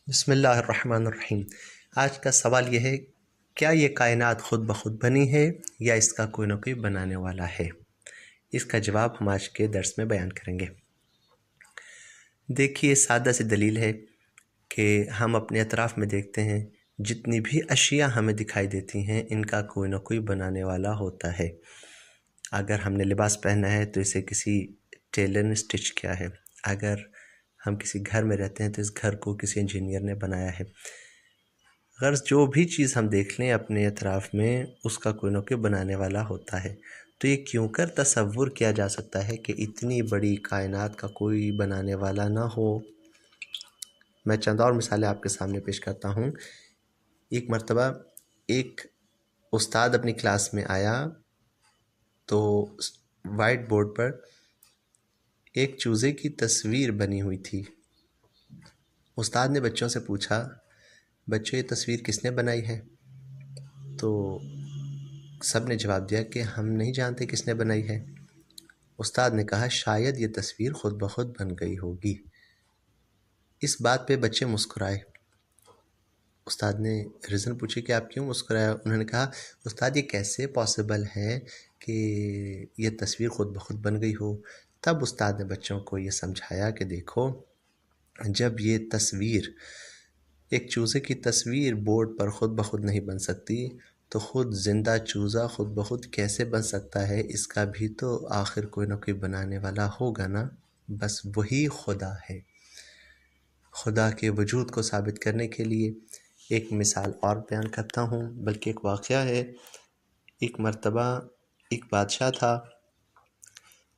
بسم اللہ الرحمن الرحیم۔ آج کا سوال یہ ہے، کیا یہ کائنات خود بخود بنی ہے یا اس کا کوئی نہ کوئی بنانے والا ہے؟ اس کا جواب ہم آج کے درس میں بیان کریں گے۔ دیکھیے، سادہ سی دلیل ہے کہ ہم اپنے اطراف میں دیکھتے ہیں، جتنی بھی اشیاء ہمیں دکھائی دیتی ہیں ان کا کوئی نہ کوئی بنانے والا ہوتا ہے۔ اگر ہم نے لباس پہنا ہے تو اسے کسی ٹیلر نے اسٹچ کیا ہے، اگر ہم کسی گھر میں رہتے ہیں تو اس گھر کو کسی انجینئر نے بنایا ہے۔ غرض جو بھی چیز ہم دیکھ لیں اپنے اطراف میں، اس کا کوئی نہ کوئی بنانے والا ہوتا ہے۔ تو یہ کیوں کر تصور کیا جا سکتا ہے کہ اتنی بڑی کائنات کا کوئی بنانے والا نہ ہو؟ میں چند اور مثالیں آپ کے سامنے پیش کرتا ہوں۔ ایک مرتبہ ایک استاد اپنی کلاس میں آیا تو وائٹ بورڈ پر ایک چوزے کی تصویر بنی ہوئی تھی۔ استاد نے بچوں سے پوچھا، بچوں یہ تصویر کس نے بنائی ہے؟ تو سب نے جواب دیا کہ ہم نہیں جانتے کس نے بنائی ہے۔ استاد نے کہا، شاید یہ تصویر خود بخود بن گئی ہوگی۔ اس بات پہ بچے مسکرائے۔ استاد نے ریزن پوچھی کہ آپ کیوں مسکرائے؟ انہوں نے کہا، استاد یہ کیسے پاسبل ہے کہ یہ تصویر خود بخود بن گئی ہو؟ تب استاد نے بچوں کو یہ سمجھایا کہ دیکھو، جب یہ تصویر، ایک چوزے کی تصویر بورڈ پر خود بخود نہیں بن سکتی تو خود زندہ چوزہ خود بخود کیسے بن سکتا ہے؟ اس کا بھی تو آخر کوئی نہ کوئی بنانے والا ہوگا نا۔ بس وہی خدا ہے۔ خدا کے وجود کو ثابت کرنے کے لیے ایک مثال اور بیان کرتا ہوں، بلکہ ایک واقعہ ہے۔ ایک مرتبہ ایک بادشاہ تھا،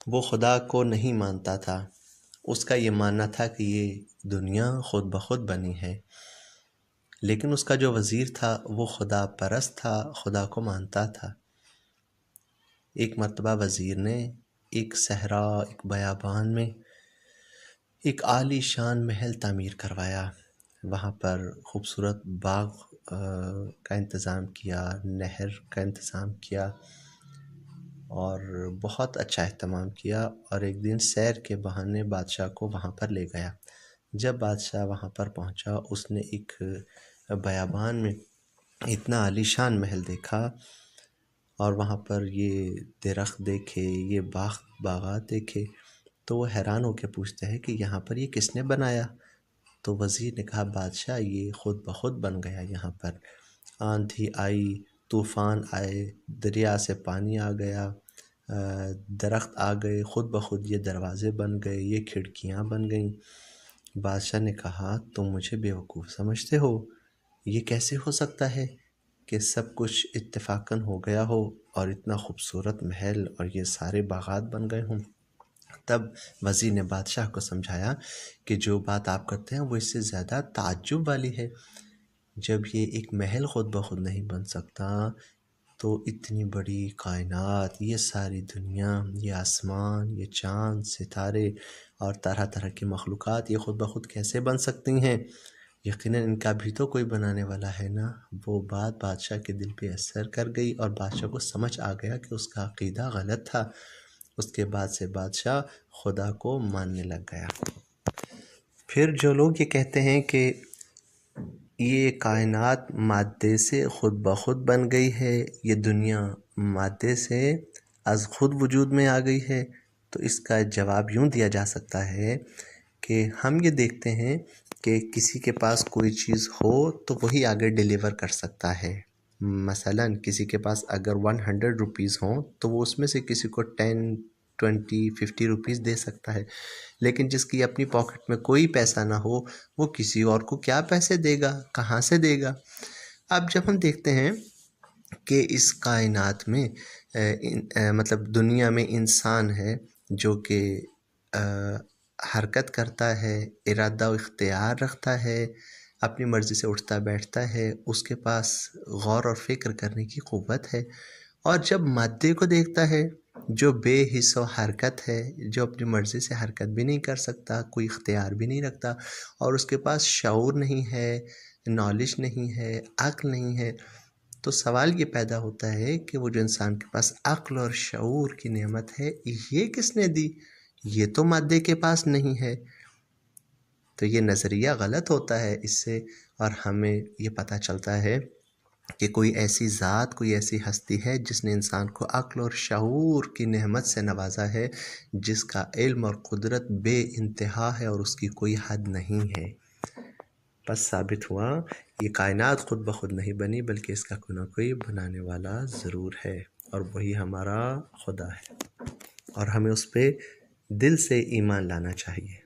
وہ خدا کو نہیں مانتا تھا۔ اس کا یہ ماننا تھا کہ یہ دنیا خود بخود بنی ہے، لیکن اس کا جو وزیر تھا وہ خدا پرست تھا، خدا کو مانتا تھا۔ ایک مرتبہ وزیر نے ایک صحرا، ایک بیابان میں ایک عالی شان محل تعمیر کروایا۔ وہاں پر خوبصورت باغ کا انتظام کیا، نہر کا انتظام کیا اور بہت اچھا اہتمام کیا، اور ایک دن سیر کے بہانے بادشاہ کو وہاں پر لے گیا۔ جب بادشاہ وہاں پر پہنچا، اس نے ایک بیابان میں اتنا عالی شان محل دیکھا، اور وہاں پر یہ درخت دیکھے، یہ باغات دیکھے، تو وہ حیران ہو کے پوچھتا ہے کہ یہاں پر یہ کس نے بنایا؟ تو وزیر نے کہا، بادشاہ یہ خود بخود بن گیا۔ یہاں پر آندھی آئی، طوفان آئے، دریا سے پانی آ گیا، درخت آ گئے، خود بخود یہ دروازے بن گئے، یہ کھڑکیاں بن گئیں۔ بادشاہ نے کہا، تم مجھے بیوقوف سمجھتے ہو؟ یہ کیسے ہو سکتا ہے کہ سب کچھ اتفاقاً ہو گیا ہو اور اتنا خوبصورت محل اور یہ سارے باغات بن گئے ہوں؟ تب وزیر نے بادشاہ کو سمجھایا کہ جو بات آپ کرتے ہیں وہ اس سے زیادہ تعجب والی ہے۔ جب یہ ایک محل خود بخود نہیں بن سکتا تو اتنی بڑی کائنات، یہ ساری دنیا، یہ آسمان، یہ چاند، ستارے اور طرح طرح کی مخلوقات یہ خود بخود کیسے بن سکتی ہیں؟ یقیناً ان کا بھی تو کوئی بنانے والا ہے نا۔ وہ بات بادشاہ کے دل پہ اثر کر گئی اور بادشاہ کو سمجھ آ گیا کہ اس کا عقیدہ غلط تھا۔ اس کے بعد سے بادشاہ خدا کو ماننے لگ گیا۔ پھر جو لوگ یہ کہتے ہیں کہ یہ کائنات مادے سے خود بخود بن گئی ہے، یہ دنیا مادے سے از خود وجود میں آ گئی ہے، تو اس کا جواب یوں دیا جا سکتا ہے کہ ہم یہ دیکھتے ہیں کہ کسی کے پاس کوئی چیز ہو تو وہی آگے ڈیلیور کر سکتا ہے۔ مثلاً کسی کے پاس اگر 100 روپیز ہوں تو وہ اس میں سے کسی کو 10، 20، 50 روپیز دے سکتا ہے، لیکن جس کی اپنی پاکٹ میں کوئی پیسہ نہ ہو وہ کسی اور کو کیا پیسے دے گا، کہاں سے دے گا؟ اب جب ہم دیکھتے ہیں کہ اس کائنات میں مطلب دنیا میں انسان ہے جو کہ حرکت کرتا ہے، ارادہ و اختیار رکھتا ہے، اپنی مرضی سے اٹھتا بیٹھتا ہے، اس کے پاس غور اور فکر کرنے کی قوت ہے، اور جب مادے کو دیکھتا ہے جو بے حس و حرکت ہے، جو اپنی مرضی سے حرکت بھی نہیں کر سکتا، کوئی اختیار بھی نہیں رکھتا، اور اس کے پاس شعور نہیں ہے، نالج نہیں ہے، عقل نہیں ہے، تو سوال یہ پیدا ہوتا ہے کہ وہ جو انسان کے پاس عقل اور شعور کی نعمت ہے، یہ کس نے دی؟ یہ تو مادے کے پاس نہیں ہے۔ تو یہ نظریہ غلط ہوتا ہے اس سے، اور ہمیں یہ پتہ چلتا ہے کہ کوئی ایسی ذات، کوئی ایسی ہستی ہے جس نے انسان کو عقل اور شعور کی نعمت سے نوازا ہے، جس کا علم اور قدرت بے انتہا ہے اور اس کی کوئی حد نہیں ہے۔ بس ثابت ہوا یہ کائنات خود بخود نہیں بنی، بلکہ اس کا کوئی نہ کوئی بنانے والا ضرور ہے، اور وہی ہمارا خدا ہے، اور ہمیں اس پہ دل سے ایمان لانا چاہیے۔